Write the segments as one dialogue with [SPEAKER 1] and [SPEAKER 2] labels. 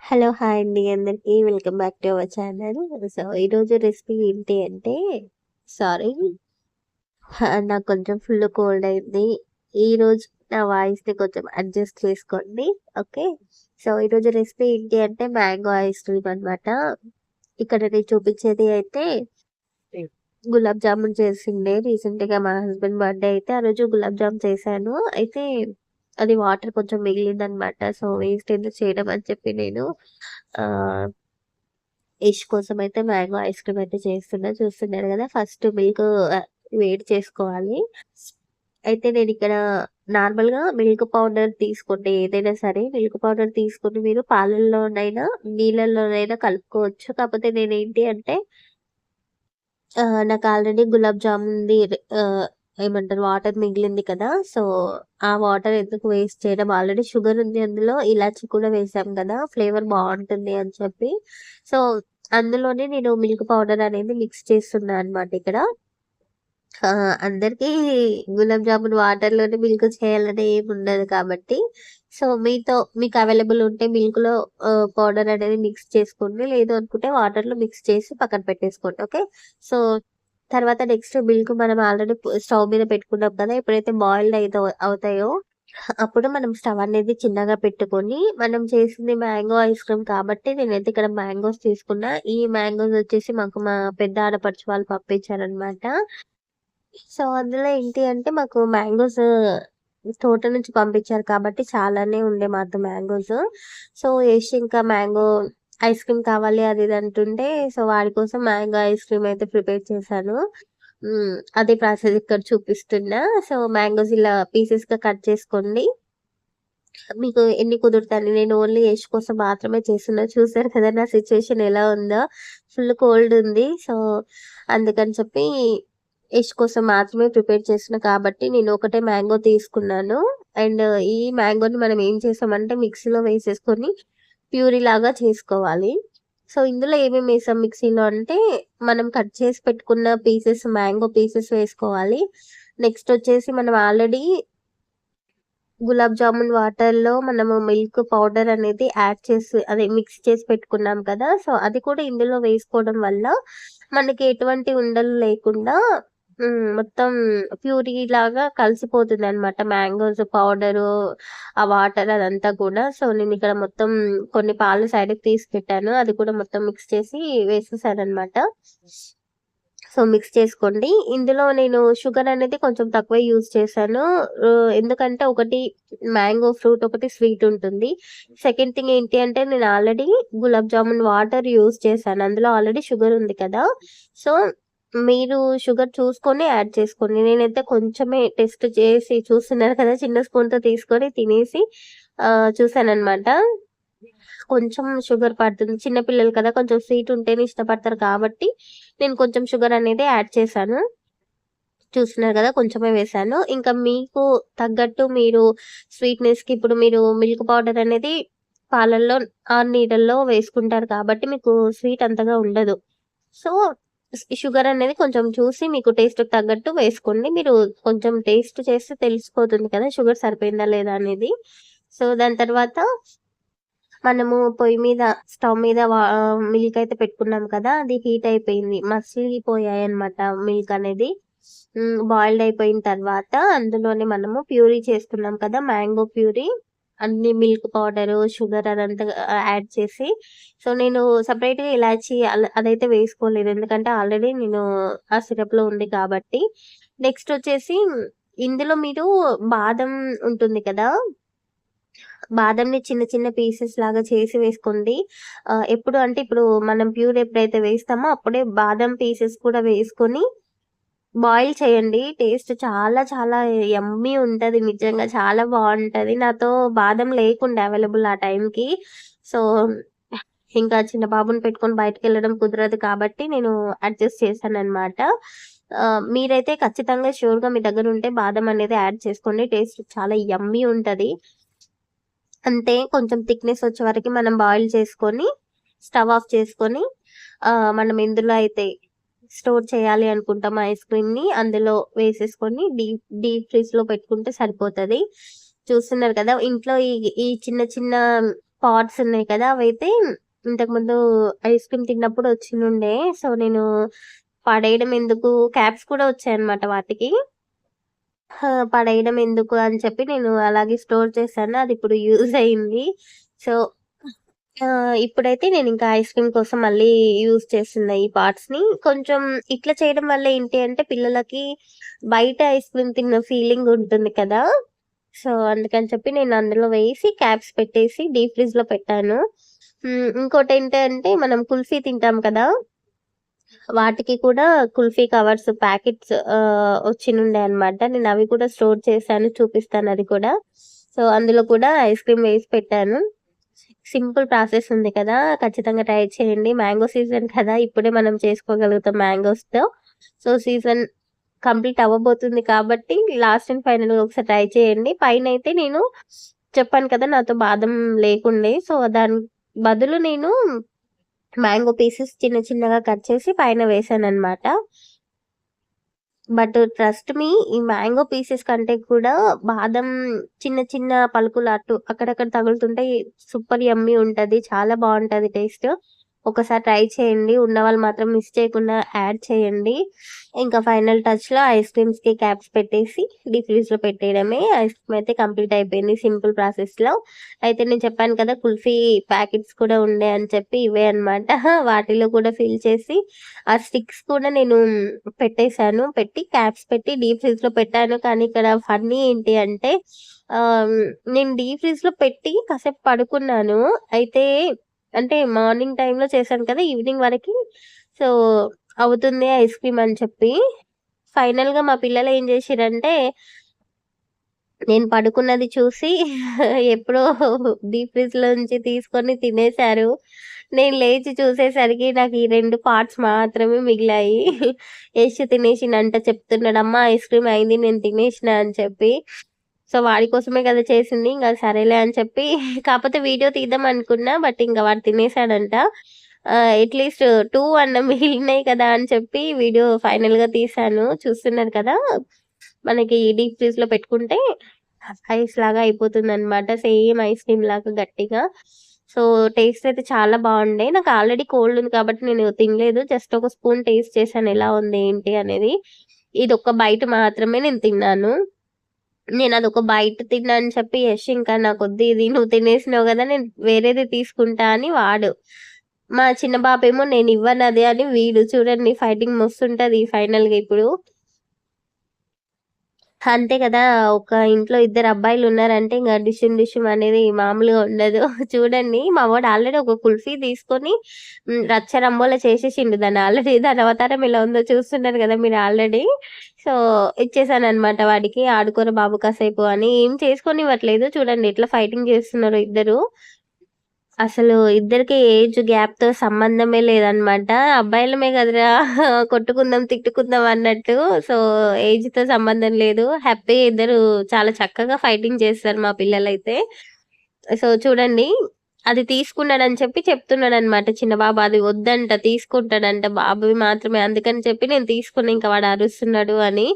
[SPEAKER 1] Hello! Hi అండి అందరికీ. Welcome back to our channel. So, ఈరోజు రెసిపీ ఏంటి అంటే సారీ నాకు కొంచెం ఫుల్ కోల్డ్ అయింది. ఈరోజు నా వాయిస్‌ని కొంచెం అడ్జస్ట్ చేసుకోండి. ఓకే. సో, ఈరోజు రెసిపీ ఏంటి అంటే మ్యాంగో ఐస్ క్రీమ్ అనమాట. ఇక్కడ నేను చూపించేది అయితే గులాబ్ జామున్ చేసిండే రీసెంట్‌గా మా హస్బెండ్ బర్త్‌డే అయితే ఆ రోజు గులాబ్ జామ్ చేశాను. అయితే అది వాటర్ కొంచెం మిగిలిందనమాట. సో, వేస్ట్ ఎందుకు చేయడం అని చెప్పి నేను ఆహ్, యష్ కోసం అయితే మ్యాంగో ఐస్ క్రీమ్ అయితే చేస్తున్నా. చూస్తున్నారు కదా! ఫస్ట్ మిల్క్ వేడి చేసుకోవాలి. అయితే నేనిక్కడ నార్మల్‌గా మిల్క్ పౌడర్ తీసుకోండి ఏదైనా సరే. మిల్క్ పౌడర్ తీసుకొని మీరు పాలల్లోనైనా, నీళ్ళల్లోనైనా కలుపుకోవచ్చు. కాకపోతే నేనేంటి అంటే నాకు ఆల్రెడీ గులాబ్ జామున్‌ది ఆహ్, ఏమంటారు వాటర్ మిగిలింది కదా! సో, ఆ వాటర్ ఎందుకు వేస్ట్ చేయడం ఆల్రెడీ షుగర్ ఉంది అందులో. ఇలాచీ కూడా వేసాం కదా! ఫ్లేవర్ బావుంటుంది అని చెప్పి. సో, అందులోనే నేను మిల్క్ పౌడర్ అనేది మిక్స్ చేస్తున్నా అనమాట ఇక్కడ. అందరికీ గులాబ్ జామున్ వాటర్‌లోనే మిల్క్ చేయాలని ఏముండదు కాబట్టి, సో, మీకు అవైలబుల్ ఉంటే మిల్క్‌లో పౌడర్ అనేది మిక్స్ చేసుకోండి. లేదు అనుకుంటే వాటర్‌లో మిక్స్ చేసి పక్కన పెట్టేసుకోండి. ఓకే. సో, తర్వాత నెక్స్ట్ మిల్క్ మనం ఆల్రెడీ స్టవ్ మీద పెట్టుకున్నాం కదా! ఎప్పుడైతే బాయిల్డ్ అవుతాయో అప్పుడు మనం స్టవ్ అనేది చిన్నగా పెట్టుకొని, మనం చేసింది మ్యాంగో ఐస్ క్రీమ్ కాబట్టి నేనైతే ఇక్కడ మ్యాంగోస్ తీసుకున్నా. ఈ మ్యాంగోస్ వచ్చేసి మాకు మా పెద్ద ఆడపడుచు వాళ్ళు పంపించారనమాట. సో, అందులో ఏంటి అంటే మాకు మ్యాంగోస్ తోట నుంచి పంపించారు కాబట్టి చాలానే ఉండే మాతో మ్యాంగోస్. సో, యష్ ఇంకా మ్యాంగో ఐస్ క్రీమ్ కావాలి అది ఇది అంటుంటే, సో, వాడి కోసం మ్యాంగో ఐస్ క్రీమ్ అయితే ప్రిపేర్ చేశాను. అదే ప్రాసెస్ ఇక్కడ చూపిస్తున్నా. సో, మ్యాంగోస్ ఇలా పీసెస్‌గా కట్ చేసుకోండి. మీకు ఎన్ని కుదురుతే అన్ని. నేను ఓన్లీ యష్ కోసం మాత్రమే చేస్తున్నా. చూసారు కదా నా సిట్యుయేషన్ ఎలా ఉందో. ఫుల్ కోల్డ్ ఉంది. సో, అందుకని చెప్పి యష్ కోసం మాత్రమే ప్రిపేర్ చేస్తున్నా కాబట్టి నేను ఒకటే మ్యాంగో తీసుకున్నాను. అండ్ ఈ మ్యాంగోని మనం ఏం చేసామంటే మిక్సీలో వేసేసుకొని ప్యూరీ లాగా చేసుకోవాలి. సో, ఇందులో ఏమేమి వేసాం మిక్సీలో అంటే మనం కట్ చేసి పెట్టుకున్న మ్యాంగో పీసెస్ వేసుకోవాలి. నెక్స్ట్ వచ్చేసి మనం ఆల్రెడీ గులాబ్ జామున్ వాటర్‌లో మనము మిల్క్ పౌడర్ అనేది యాడ్ చేసి అదే మిక్స్ చేసి పెట్టుకున్నాం కదా! సో, అది కూడా ఇందులో వేసుకోవడం వల్ల మనకి ఎటువంటి ఉండలు లేకుండా మొత్తం ప్యూరీలాగా కలిసిపోతుందనమాట. మ్యాంగోస్ పౌడరు, ఆ వాటర్ అదంతా కూడా. సో, నేనిక్కడ మొత్తం కొన్ని పాలు సైడ్‌కి తీసి పెట్టాను. అది కూడా మొత్తం మిక్స్ చేసి వేసేసాననమాట. సో, మిక్స్ చేసుకోండి. ఇందులో నేను షుగర్ అనేది కొంచెం తక్కువే యూజ్ చేశాను. ఎందుకంటే ఒకటి మ్యాంగో ఫ్రూట్, ఒకటి స్వీట్ ఉంటుంది. సెకండ్ థింగ్ ఏంటి అంటే నేను already gulab jamun water use చేశాను. అందులో ఆల్రెడీ షుగర్ ఉంది కదా! సో, మీరు షుగర్ చూసుకొని యాడ్ చేసుకోండి. నేనైతే కొంచెమే టెస్ట్ చేసి చూస్తున్నారు కదా! చిన్న స్పూన్‌తో తీసుకొని తినేసి చూసాననమాట. కొంచెం షుగర్ పడుతుంది. చిన్న పిల్లలు కదా! కొంచెం స్వీట్ ఉంటేనే ఇష్టపడతారు కాబట్టి, నేను కొంచెం షుగర్ అనేది యాడ్ చేశాను. చూస్తున్నారు కదా! కొంచెమే వేశాను. ఇంకా మీకు తగ్గట్టు మీరు స్వీట్‌నెస్‌కి ఇప్పుడు మీరు మిల్క్ పౌడర్ అనేది పాలల్లో నీళ్ళల్లో వేసుకుంటారు కాబట్టి మీకు స్వీట్ అంతగా ఉండదు. సో, షుగర్ అనేది కొంచెం చూసి మీకు టేస్ట్‌కి తగ్గట్టు వేసుకోండి. మీరు కొంచెం టేస్ట్ చేస్తే తెలిసిపోతుంది కదా! షుగర్ సరిపోయిందా లేదా అనేది. సో, దాని తర్వాత మనము పొయ్యి మీద స్టవ్ మీద మిల్క్ అయితే పెట్టుకున్నాం కదా! అది హీట్ అయిపోయింది. మసిలిపోయాయన్నమాట మిల్క్ అనేది. బాయిల్డ్ అయిపోయిన తర్వాత అందులోనే మనము ప్యూరీ చేసుకున్నాం కదా! Mango puree. అన్ని మిల్క్ పౌడరు, షుగర్ అదంతా యాడ్ చేసి సో, నేను సెపరేట్‌గా ఇలాచీ అదైతే వేసుకోలేదు. ఎందుకంటే ఆల్రెడీ నేను ఆ సిరప్‌లో ఉంది కాబట్టి. నెక్స్ట్ వచ్చేసి ఇందులో మీరు బాదం ఉంటుంది కదా! బాదంని చిన్న చిన్న పీసెస్ లాగా చేసి వేసుకోండి. ఎప్పుడు అంటే ఇప్పుడు మనం ప్యూర్ ఎప్పుడైతే వేస్తామో అప్పుడే బాదం పీసెస్ కూడా వేసుకొని బాయిల్ చేయండి. టేస్ట్ చాలా చాలా యమ్మీ ఉంటది. నిజంగా చాలా బావుంటది. నాతో బాదం లేకుండే అవైలబుల్ ఆ టైంకి. సో, ఇంకా చిన్న బాబుని పెట్టుకొని బయటికెళ్ళడం కుదరదు కాబట్టి నేను అడ్జస్ట్ చేశాననమాట. మీరైతే ఖచ్చితంగా ష్యూర్‌గా మీ దగ్గరుంటే బాదం అనేది యాడ్ చేసుకోండి. టేస్ట్ చాలా యమ్మీ ఉంటది. అంతే కొంచెం థిక్‌నెస్ వచ్చే వరకి మనం బాయిల్ చేసుకొని, స్టవ్ ఆఫ్ చేసుకొని, మనం ఎందులో అయితే స్టోర్ చేయాలి అనుకుంటామో ఐస్ క్రీమ్‌ని అందులో వేసేసుకొని డీప్ ఫ్రిడ్జ్‌లో పెట్టుకుంటే సరిపోతది. చూస్తున్నారు కదా! ఇంట్లో ఈ ఈ చిన్న చిన్న పాట్స్ ఉన్నాయి కదా! అవైతే ఇంతకుముందు ఐస్ క్రీమ్ తిన్నప్పుడు వచ్చినుండే. సో, నేను పడేయడం ఎందుకు, క్యాప్స్ కూడా వచ్చాయన్నమాట వాటికి. పడేయడం ఎందుకు అని చెప్పి నేను అలాగే స్టోర్ చేశాను. అది ఇప్పుడు యూజ్ అయింది. సో, ఇప్పుడైతే నేనింకా ఐస్ క్రీమ్ కోసం మళ్ళీ యూజ్ చేస్తున్నా ఈ పార్ట్స్‌ని. కొంచెం ఇట్లా చేయడం వల్ల ఏంటి అంటే పిల్లలకి బయట ఐస్ క్రీమ్ తిన్న ఫీలింగ్ ఉంటుంది కదా! సో, అందుకని చెప్పి నేను అందులో వేసి క్యాప్స్ పెట్టేసి డీప్ ఫ్రిడ్జ్‌లో పెట్టాను. ఇంకోటేంటంటే మనం కుల్ఫీ తింటాం కదా! వాటికి కూడా కుల్ఫీ కవర్స్ ప్యాకెట్స్ వచ్చినుండే అన్నమాట. నేను అవి కూడా స్టోర్ చేశాను. చూపిస్తాను అది కూడా. సో, అందులో కూడా ఐస్ క్రీమ్ వేసి పెట్టాను. సింపుల్ ప్రాసెస్ ఉంది కదా! ఖచ్చితంగా ట్రై చేయండి. మ్యాంగో సీజన్ కదా! ఇప్పుడే మనం చేసుకోగలుగుతాం మ్యాంగోస్‌తో. సో, సీజన్ కంప్లీట్ అవ్వబోతుంది కాబట్టి లాస్ట్ అండ్ ఫైనల్‌గా ఒకసారి ట్రై చేయండి. పైనైతే నేను చెప్పాను కదా! నాతో బాదం లేకుండే. సో, దాని బదులు నేను మ్యాంగో పీసెస్ చిన్న చిన్నగా కట్ చేసి పైన వేశానన్నమాట. బట్ ట్రస్ట్ మీ ఈ మ్యాంగో పీసెస్ కంటే కూడా బాదం చిన్న చిన్న పలుకులు అక్కడక్కడ తగులుతుంటే సూపర్ యమ్మీ ఉంటది. చాలా బావుంటది టేస్ట్. ఒకసారి ట్రై చేయండి. ఉన్నవాళ్ళు మాత్రం మిస్ చేయకుండా యాడ్ చేయండి. ఇంకా ఫైనల్ టచ్‌లో ఐస్ క్రీమ్స్‌కి క్యాప్స్ పెట్టేసి డీప్ ఫ్రిడ్జ్‌లో పెట్టేయడమే. ఐస్ క్రీమ్ అయితే కంప్లీట్ అయిపోయింది సింపుల్ ప్రాసెస్‌లో. అయితే నేను చెప్పాను కదా! కుల్ఫీ ప్యాకెట్స్ కూడా ఉండే అని చెప్పి ఇవే అన్నమాట. వాటిలో కూడా ఫిల్ చేసి ఆ స్టిక్స్ కూడా నేను పెట్టేసాను. పెట్టి క్యాప్స్ పెట్టి డీప్ ఫ్రిడ్జ్‌లో పెట్టాను. కానీ ఇక్కడ ఫన్నీ ఏంటి అంటే నేను డీప్ ఫ్రిడ్జ్‌లో పెట్టి కాసేపు పడుకున్నాను. అయితే అంటే మార్నింగ్ టైమ్‌లో చేశాను కదా! ఈవినింగ్ వరకి సో, అవుతుంది ఐస్ క్రీమ్ అని చెప్పి. ఫైనల్‌గా మా పిల్లలు ఏం చేసిర్రంటే, నేను పడుకున్నది చూసి ఎప్పుడో డీప్ ఫ్రిడ్జ్‌లోంచి తీసుకొని తినేసారు. నేను లేచి చూసేసరికి నాకు ఈ 2 పార్ట్స్ మాత్రమే మిగిలాయి. యష్ తినేసిండంట చెప్తున్నాడు, "అమ్మ ఐస్ క్రీమ్ అయింది నేను తినేసిన" అని చెప్పి. సో, వాడి కోసమే కదా చేసింది. ఇంగ సరేలే అని చెప్పి కాపోతే వీడియో తీద్దాం అనుకున్నా. బట్ ఇంక వాడు తినేసాడంట. అట్‌లీస్ట్ 2 అన్నా మిగిలినాయి కదా! అని చెప్పి వీడియో ఫైనల్‌గా తీశాను. చూస్తున్నారు కదా! మనకి డీప్ ఫ్రిడ్జ్‌లో పెట్టుకుంటే ఐస్ లాగా అయిపోతుందనమాట. సేమ్ ఐస్ క్రీమ్ లాగా గట్టిగా. సో, టేస్ట్ అయితే చాలా బావుండే. నాకు ఆల్రెడీ కోల్డ్ ఉంది కాబట్టి నేను తినలేదు. జస్ట్ ఒక స్పూన్ టేస్ట్ చేశాను ఎలా ఉంది ఏంటి అనేది. ఇదొక్క బైట్ మాత్రమే నేను తిన్నాను. నేనదొక బైట్ తిన్నా అని చెప్పి యష్ ఇంకా నాకొద్దు ఇది నువ్వు తినేసినావు గదా! నేను వేరేది తీసుకుంటా అని వాడు. మా చిన్న బాబేమో నేనివ్వనది అని వీడు. చూడండి ఫైటింగ్ మస్తుంటది ఫైనల్‌గా ఇప్పుడు. అంతే కదా! ఒక ఇంట్లో ఇద్దరు అబ్బాయిలున్నారంటే ఇంగ డిషుమ్ డిషుమ్ అనేది మామూలుగా ఉండదు. చూడండి మా వోడు ఆల్రెడీ ఒక కుల్ఫీ తీసుకొని రచ్చ రంబోల చేసేసిండు దాన్ని ఆల్రెడీ. దాని అవతారం ఎలా ఉందో చూస్తున్నారు గదా మీరు ఆల్రెడీ. సో, ఇచ్చేసాననమాట వాడికి. ఆడుకోరా బాబు కాసేపు అని. ఏం చేసుకోనివ్వట్లేదు. చూడండి ఎట్లా ఫైటింగ్ చేస్తున్నారో ఇద్దరు. అసలు ఇద్దరికి ఏజ్ గ్యాప్‌తో సంబంధమే లేదనమాట. అబ్బాయిలమే కదరా కొట్టుకుందాం, తిట్టుకుందాం అన్నట్టు. సో, ఏజ్‌తో సంబంధం లేదు. హ్యాపీగా ఇద్దరు చాలా చక్కగా ఫైటింగ్ చేస్తారు మా పిల్లలైతే. సో, చూడండి అది తీసుకున్నాడని చెప్పి చెప్తున్నాడనమాట చిన్న బాబు. అది వద్దంట తీసుకుంటాడంట బాబువి మాత్రమే. అందుకని చెప్పి నేను తీసుకున్నా. ఇంక వాడు అరుస్తున్నాడు అని.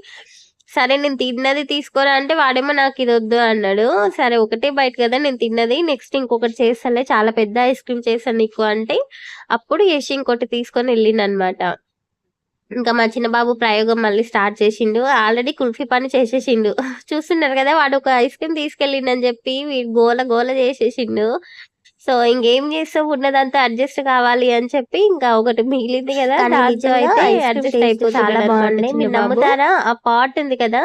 [SPEAKER 1] సరే నేను తిన్నది తీసుకోరా అంటే వాడేమో నాకిదొద్దు అన్నాడు. సరే ఒకటే బైట్ కదా నేను తిన్నది. నెక్స్ట్ ఇంకొకటి చేస్తాలే చాలా పెద్ద ఐస్ క్రీమ్ చేశాను నీకు అంటే, అప్పుడు యష్ ఇంకోటి తీసుకొని ఎళ్ళిండనమాట. ఇంకా మా చిన్న బాబు ప్రయోగం మళ్ళీ స్టార్ట్ చేసిండు. ఆల్రెడీ కుల్ఫీ పని చేసేసిండు. చూస్తున్నారు కదా! వాడొక ఐస్ క్రీమ్ తీసుకెళ్ళిండని చెప్పి వీడు గోల గోల చేసేసిండు. సో, ఇంకేం చేస్తాం ఉన్నదంతా అడ్జస్ట్ కావాలి అని చెప్పి ఇంకా ఒకటి మిగిలింది కదా!
[SPEAKER 2] కానీ
[SPEAKER 1] దాంతో
[SPEAKER 2] నిజంగా
[SPEAKER 1] అయితే
[SPEAKER 2] ఐస్ క్రీమ్
[SPEAKER 1] అడ్జస్ట్
[SPEAKER 2] టేస్ట్ చాలా
[SPEAKER 1] అయిపోతున్నాడనమాట
[SPEAKER 2] బాగుండే.
[SPEAKER 1] చిన్న
[SPEAKER 2] మీరు
[SPEAKER 1] బాబు.
[SPEAKER 2] నమ్ముతారా?
[SPEAKER 1] ఆ పాట్ ఉంది కదా!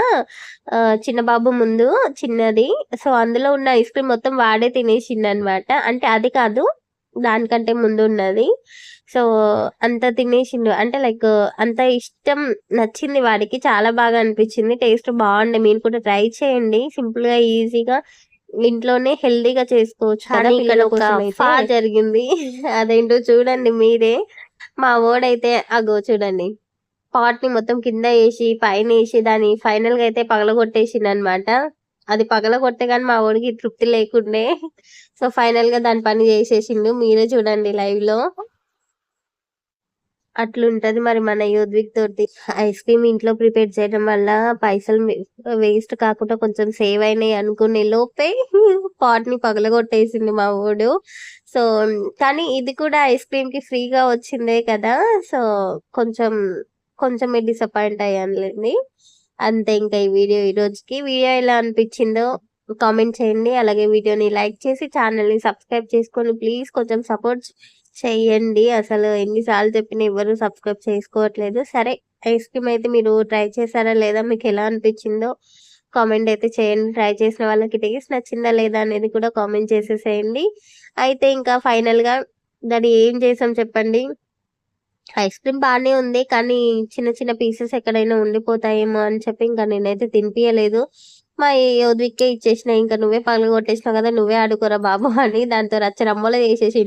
[SPEAKER 1] చిన్న బాబు ముందు చిన్నది. సో, అందులో ఉన్న ఐస్ క్రీమ్ మొత్తం వాడే తినేసిండనమాట. అంటే అది కాదు. దానికంటే ముందున్నది. సో, అంత తినేసిండు. అంటే లైక్ అంత ఇష్టం నచ్చింది వాడికి. చాలా బాగా అనిపించింది. టేస్ట్ బావుండే. మీరు కూడా ట్రై చేయండి. సింపుల్‌గా, ఈజీగా ఇంట్లోనే హెల్తీగా చేసుకోవచ్చు కదా!
[SPEAKER 2] కానీ ఇక్కడ
[SPEAKER 1] పిల్లల
[SPEAKER 2] ఒక
[SPEAKER 1] కోసమైతే. జరిగింది. అదేంటో చూడండి మీరే. మా వోడైతే అగో చూడండి. పాట్‌ని మొత్తం కింద ఏసి, పైనేసి దాన్ని ఫైనల్‌గా అయితే పగలగొట్టేసిండనమాట. అది పగలగొడితే గాని మా వోడికి తృప్తి లేకుండే. సో, ఫైనల్‌గా దాని పని చేసేసిండు. మీరే చూడండి లైవ్‌లో. అట్లుంటది మరి మన యూత్విక్ తోటి. ఐస్ క్రీమ్ ఇంట్లో ప్రిపేర్ చేయడం వల్ల పైసలు వేస్ట్ కాకుండా కొంచెం సేవ్ అయినాయి అనుకునే లోపే పాట్‌ని పగలగొట్టేసిండు మా వోడు. సో, కానీ ఇది కూడా ఐస్ క్రీమ్‌కి ఫ్రీగా వచ్చిందే కదా! సో, కొంచెం కొంచెమే డిసప్పాయింట్ అయ్యానులెండి. అంతే ఇంకా ఈ వీడియో ఈరోజుకి. వీడియో ఎలా అనిపించిందో కామెంట్ చేయండి. అలాగే వీడియోని లైక్ చేసి ఛానల్‌ని సబ్స్క్రైబ్ చేసుకొని ప్లీజ్ కొంచెం సపోర్ట్ చెయ్యండి. అసలు ఎన్ని సార్లు చెప్పినా ఎవ్వరు సబ్స్క్రైబ్ చేసుకోవట్లేదు. సరే, ఐస్ క్రీమ్ అయితే మీరు ట్రై చేశారా లేదా? మీకెలా అనిపించిందో కామెంట్ అయితే చేయండి. ట్రై చేసిన వాళ్ళకి టేస్ట్ నచ్చిందా లేదా అనేది కూడా కామెంట్ చేసేసేయండి. అయితే ఇంకా ఫైనల్‌గా దాన్ని ఏం చేసాం చెప్పండి? ఐస్ క్రీమ్ బానే ఉంది. కానీ చిన్న చిన్న పీసెస్ ఎక్కడైనా ఉండిపోతాయేమో అని చెప్పి ఇంకా నేనైతే తినిపియలేదు. మా యోద్విక్కే ఇచ్చేసినా. "ఇంక నువ్వే పగలగొట్టేసినావు కదా! నువ్వే ఆడుకోరా బాబు" అని దాంతో రచ్చరమ్మోల చేసేసిండు.